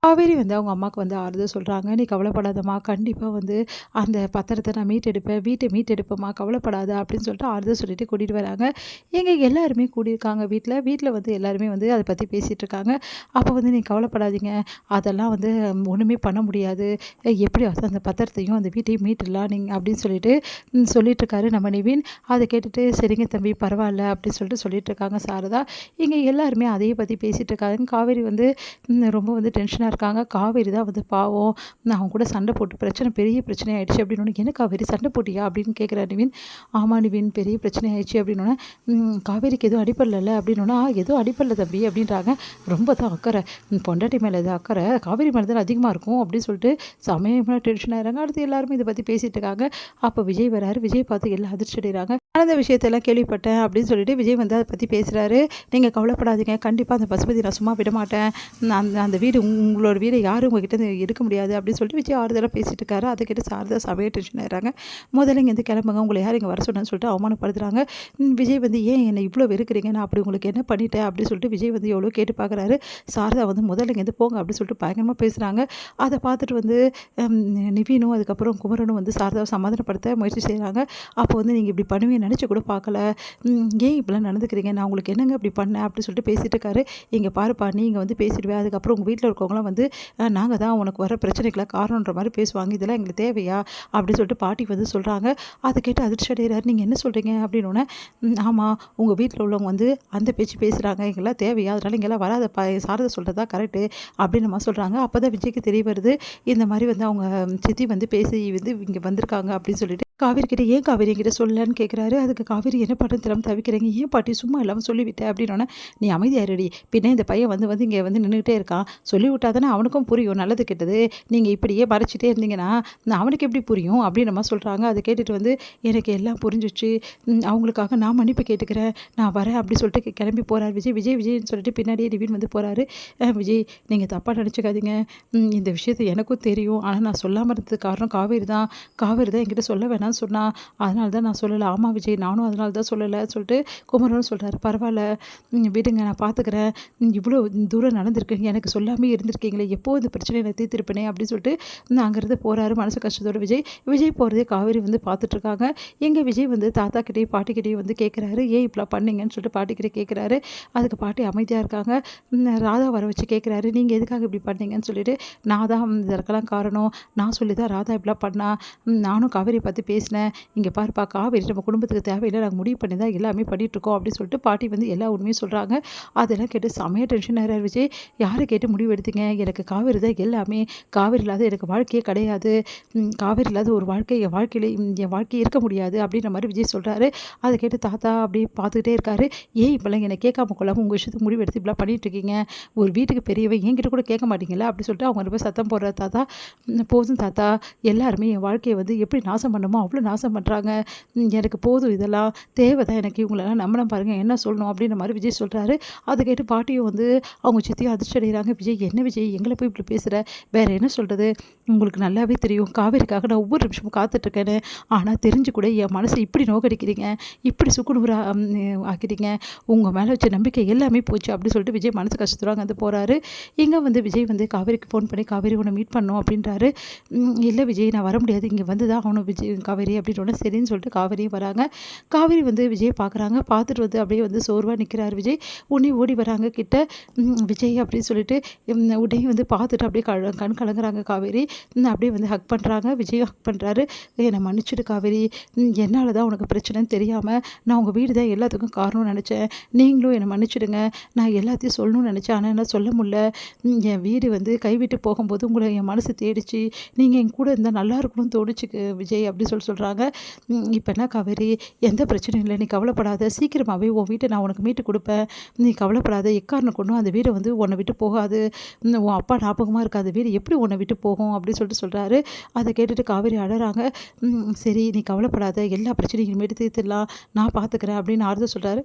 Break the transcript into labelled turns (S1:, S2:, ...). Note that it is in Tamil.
S1: காவேரி வந்து அவங்க அம்மாவுக்கு வந்து ஆறுதல் சொல்கிறாங்க. "நீ கவலைப்படாதம்மா, கண்டிப்பாக வந்து அந்த பத்திரத்தை நான் மீட்டெடுப்பேன், வீட்டை மீட்டெடுப்பேம்மா, கவலைப்படாத" அப்படின்னு சொல்லிட்டு ஆறுதல் சொல்லிட்டு கூட்டிகிட்டு வராங்க. எங்க எல்லாருமே கூடியிருக்காங்க வீட்டில். வீட்டில் வந்து எல்லாருமே வந்து அதை பற்றி பேசிகிட்டு இருக்காங்க. அப்போ வந்து "நீ கவலைப்படாதீங்க, அதெல்லாம் வந்து ஒன்றுமே பண்ண முடியாது. எப்படியாவது அந்த பத்திரத்தையும் அந்த வீட்டையும் மீட்டுடலாம் நீங்க" அப்படின்னு சொல்லிட்டு சொல்லிட்டு இருக்காரு நம்ம நிவின். அதை கேட்டுட்டு "சரிங்க தம்பி, பரவாயில்ல" அப்படின்னு சொல்லிட்டு சொல்லிட்டு இருக்காங்க சாரதா. இங்கே எல்லாருமே அதையே பற்றி பேசிகிட்டு இருக்காங்க. காவேரி வந்து ரொம்ப வந்து டென்ஷனாக இருக்காங்க. காவேரி தான் வந்து பாவம், நான் அவங்க கூட சண்டை போட்டு பெரிய பிரச்சனை ஆயிடுச்சு அப்படின்னோடனே, "என்ன காவேரி சண்டை போட்டியா?" அப்படின்னு கேட்குறாரு நிவின். "ஆமா நிவின், பெரிய பிரச்சனை ஆயிடுச்சு" அப்படின்னோடனே, "காவேரிக்கு எதுவும் அடிப்படல" அப்படின்னோன்னா, "எதுவும் அடிப்படல தம்பி" அப்படின்றாங்க. ரொம்ப தான் அக்கறை, பொண்டாட்டி மேலே எது அக்கறை, காவேரி மேலே தான் அதிகமாக இருக்கும் அப்படின்னு சொல்லிட்டு செமையாக டென்ஷன் ஆயிடுறாங்க. அடுத்து எல்லாருமே இதை பற்றி பேசிகிட்டு இருக்காங்க. அப்போ விஜய் வராரு. விஜய் பார்த்து எல்லாம் அதிர்ச்சி அடைகிறாங்க. நடந்த விஷயத்தெல்லாம் கேள்விப்பட்டேன் அப்படின்னு சொல்லிட்டு விஜய் வந்து அதை பற்றி பேசுகிறாரு. "நீங்கள் கவலைப்படாதீங்க, கண்டிப்பாக அந்த பசுபதி நான் சும்மா விட மாட்டேன். அந்த அந்த வீடு உங்களோட வீடை யாரும் உங்ககிட்ட எடுக்க முடியாது" அப்படின்னு சொல்லிட்டு விஜய் ஆறுதலாக பேசிட்டு இருக்காரு. அதை கேட்டு சாரதா செமையாக டென்ஷன் ஆயிடுறாங்க. "முதல்ல இங்கேருந்து கிளம்புங்க, உங்களை யார் இங்கே வர சொன்னேன்னு" சொல்லிட்டு அவமானப்படுத்துறாங்க. விஜய் வந்து "ஏன் என்னை இவ்வளோ வெறுக்கிறீங்க? நான் அப்படி உங்களுக்கு என்ன பண்ணிட்டேன்?" அப்படின்னு சொல்லிட்டு விஜய் வந்து எவ்வளோ கேட்டு பார்க்குறாரு. சாரதா வந்து "முதல்ல இங்கேருந்து போங்க" அப்படின்னு சொல்லிட்டு பயங்கரமாக பேசுகிறாங்க. அதை பார்த்துட்டு வந்து நிவினும் அதுக்கப்புறம் குமரனும் வந்து சாரதாவை சமாதானப்படுத்த முயற்சி செய்கிறாங்க. அப்போ வந்து "நீங்கள் இப்படி பண்ணுவீங்கன்னு நினச்சி கூட பார்க்கல. ஏன் இப்படிலாம் நடந்துக்கிறீங்க? நான் உங்களுக்கு என்னங்க இப்படி பண்ணேன்?" அப்படின்னு சொல்லிட்டு பேசிட்டு இருக்காரு. "இங்கே பாருப்பா, நீங்கள் வந்து பேசிடுவேன், அதுக்கப்புறம் உங்கள் வீட்டில் இருக்கவங்களாம் வந்து நாங்கள் தான் உனக்கு வர பிரச்சனைக்கெல்லாம் காரணன்ற மாதிரி பேசுவாங்க. இதெல்லாம் எங்களுக்கு தேவையா?" அப்படின்னு சொல்லிட்டு பாட்டி வந்து சொல்கிறாங்க. அதை கேட்டு அதிர்ச்சி அடைகிறாரு. "நீங்கள் என்ன சொல்கிறீங்க?" அப்படின்னோடனே, "ஆமாம், உங்கள் வீட்டில் உள்ளவங்க வந்து அந்த பேச்சு பேசுகிறாங்க. எங்கெல்லாம் தேவையா? அதனால் இங்கெல்லாம் வராதப்பா, சாரதா சொல்கிறது தான் கரெக்டு" அப்படின்னு நம்ம சொல்கிறாங்க. அப்போ தான் விஜய்க்கு தெரிய வருது, இந்த மாதிரி வந்து அவங்க சித்தி வந்து பேசி வந்து இங்கே வந்திருக்காங்க அப்படின்னு சொல்லிட்டு. காவேரி கிட்ட "ஏன் காவேரி என்கிட்ட சொல்லலன்னு?" கேட்குறாரு. அதுக்கு காவேரி "என்ன பண்ணுறது தெரியாமல் தவிக்கிறீங்க. ஏன் பாட்டி சும்மா இல்லாமல் சொல்லிவிட்டேன்" அப்படின்னோடனே, "நீ அமைதியாருடி, பின்ன இந்த பையன் வந்து வந்து இங்கே வந்து நின்றுக்கிட்டே இருக்கான். சொல்லிவிட்டா தானே அவனுக்கும் புரியும் நல்லது கெட்டது. நீங்கள் இப்படியே மறைச்சிட்டே இருந்தீங்கன்னா அவனுக்கு எப்படி புரியும்?" அப்படின்னு நம்ம சொல்கிறாங்க. அதை கேட்டுட்டு வந்து "எனக்கு எல்லாம் புரிஞ்சிச்சு, அவங்களுக்காக நான் மன்னிப்பு கேட்டுக்கிறேன், நான் வரேன்" அப்படி சொல்லிட்டு கிளம்பி போகிறார் விஜய். விஜய்ன்னு சொல்லிட்டு பின்னாடியே நிவின் வந்து போகிறாரு. "விஜய், நீங்கள் தப்பாக நினச்சிக்காதீங்க. இந்த விஷயத்தை எனக்கும் தெரியும். ஆனால் நான் சொல்லாமல் இருந்ததுக்கு காரணம் காவேரி தான். காவேரி தான் என்கிட்ட சொல்ல வேணாம்னு சொன்னா. அதனால தான் நான் சொல்லலை." "ஆமாம் விஜய், நானும் அதனால தான் சொல்லலை" சொல்லிட்டு குமரனும் சொல்கிறாரு. "பரவாயில்ல, விடுங்க, நான் பார்த்துக்கிறேன். இவ்வளோ தூரம் நடந்திருக்கு, எனக்கு சொல்லாமே இருந்திருக்கீங்களே, எப்போ இந்த பிரச்சனையை நான் தீர்த்திருப்பேனே" அப்படின்னு சொல்லிட்டு அங்கேருந்து போகிறாரு மனசு கஷ்டத்தோட விஜய். விஜய் போகிறதே காவேரி வந்து பார்த்துட்ருக்காங்க. எங்கே விஜய் வந்து தாத்தாக்கிட்டேயும் பாட்டிக்கிட்டேயும் வந்து கேட்குறாரு, "ஏன் இப்படிலாம் பண்ணீங்கன்னு?" சொல்லிட்டு பாட்டிக்கிட்டே கேட்குறாரு. அதுக்கு பாட்டி அமைதியாக இருக்காங்க. ராதா வர வச்சு கேட்குறாரு, "நீங்கள் எதுக்காக இப்படி பண்ணீங்கன்னு?" சொல்லிட்டு. "நான் தான் இதற்கெல்லாம் காரணம், நான் சொல்லி தான் ராதா இப்படிலாம் பண்ணா. நானும் காவேரியை பற்றி பேசினேன். இங்கே பாருப்பா, காவேரி நம்ம குடும்பத்துக்கு தேவையில்லை, நாங்கள் முடிவு பண்ணி தான் எல்லாமே பண்ணிகிட்ருக்கோம்" அப்படின்னு சொல்லிட்டு பாட்டி வந்து எல்லா உண்மையும் சொல்கிறாங்க. அதெல்லாம் கேட்டு செமையாக டென்ஷன் ஆகிறார் விஜய். "யாரை கேட்டு முடிவு எடுத்தீங்க? எனக்கு காவேரி தான் எல்லாமே. காவேரி இல்லாத எனக்கு வாழ்க்கையே கிடையாது. காவேரி இல்லாத ஒரு வாழ்க்கை என் வாழ்க்கையில என் வாழ்க்கை இருக்க முடியாது" அப்படின்ற மாதிரி விஜய் சொல்கிறாரு. அதை கேட்டு தாத்தா அப்படியே பார்த்துக்கிட்டே இருக்காரு. "ஏன் இப்போல்லாம் என்னை கேட்காம கொள்ளாமல் உங்கள் விஷயத்துக்கு முடிவு எடுத்து இப்படிலாம் பண்ணிகிட்ருக்கீங்க? ஒரு வீட்டுக்கு பெரியவன் என்கிட்ட கூட கேட்க மாட்டீங்களா?" அப்படி சொல்லிட்டு அவங்க ரொம்ப சத்தம் போடுறாரு தாத்தா. "போதும் தாத்தா, எல்லாருமே என் வாழ்க்கையை வந்து எப்படி நாசம் பண்ணணுமோ அவ்வளோ நாசம் பண்ணுறாங்க. எனக்கு போதும், இதெல்லாம் தேவை தான் எனக்கு, இவங்களெல்லாம் நம்பினா பாருங்கள், என்ன சொல்லணும்?" அப்படின்ற மாதிரி விஜய் சொல்கிறாரு. அதை கேட்டு பாட்டியும் வந்து அவங்க சித்தியும் அதிர்ச்சி அடைகிறாங்க. "விஜய், என்ன விஜய் எங்களை போய் இப்படி பேசுகிற? வேறு என்ன சொல்கிறது? உங்களுக்கு நல்லாவே தெரியும் காவேரிக்காக நான் ஒவ்வொரு நிமிஷமும் காத்துட்ருக்கேன்னு. ஆனால் தெரிஞ்சு கூட என் மனசை இப்படி நோக்கடிக்கிறீங்க, இப்படி சுக்குநூறா ஆக்கிட்டீங்க. உங்கள் மேலே வச்ச நம்பிக்கை எல்லாமே போச்சு" அப்படி சொல்லிட்டு விஜய் மனசு கஷ்டத்தோட அங்கேருந்து போகிறாரு. இங்கே வந்து விஜய் வந்து காவேரிக்கு ஃபோன் பண்ணி, "காவேரி, உன்னை மீட் பண்ணணும்" அப்படின்றாரு. "இல்லை விஜய், நான் வர முடியாது, இங்கே வந்து தான் ஆகணும் விஜய் காவேரி" அப்படின்னோடனே சரின்னு சொல்லிட்டு காவேரியும் வராங்க. காவேரி வந்து விஜய் பார்க்குறாங்க. பார்த்துட்டு வந்து அப்படியே வந்து சோர்வாக நிற்கிறாரு விஜய். உடனே ஓடி வராங்க கிட்ட. "விஜய்" அப்படின்னு சொல்லிட்டு உடனே வந்து பார்த்துட்டு அப்படியே கண் கலங்குறாங்க காவேரி. அப்படியே வந்து ஹக் பண்ணுறாங்க. விஜயும் ஹக் பண்ணுறாரு. "என்னை மன்னிச்சிடு காவேரி, என்னால் தான் உனக்கு பிரச்சனைன்னு தெரியாமல் நான் உங்கள் வீடு தான் எல்லாத்துக்கும் காரணம்னு நினச்சேன். நீங்களும் என்னை மன்னிச்சிடுங்க. நான் எல்லாத்தையும் சொல்லணும்னு நினச்சேன், ஆனால் என்னால் சொல்ல முடியல. என் வீடு வந்து கைவிட்டு போகும்போது உங்களை என் மனசு தேடிச்சு. நீங்கள் என் கூட இருந்தால் நல்லா இருக்கணும்னு தோணுச்சு விஜய்" அப்படி சொல்கிறாங்க. "இப்போ என்ன காவேரி, எந்த பிரச்சனையும் இல்லை, நீ கவலைப்படாத. சீக்கிரமாகவே உன் வீட்டை நான் உனக்கு மீட்டு கொடுப்பேன். நீ கவலைப்படாத. எக்காரணம் கொண்டும் அந்த வீடை வந்து உன்னை விட்டு போகாது. உன் அப்பா ஞாபகமாக இருக்காது வீடு எப்படி உன்னை விட்டு போகும்" அப்படின்னு சொல்கிறாரு. அதை கேட்டுட்டு காவேரி அழறாங்க. "சரி, நீ கவலைப்படாத, எல்லா பிரச்சனையும் இனிமேட்டு தீர்த்துடலாம், நான் பார்த்துக்கிறேன்" அப்படின்னு ஆறுதல் சொல்கிறாரு.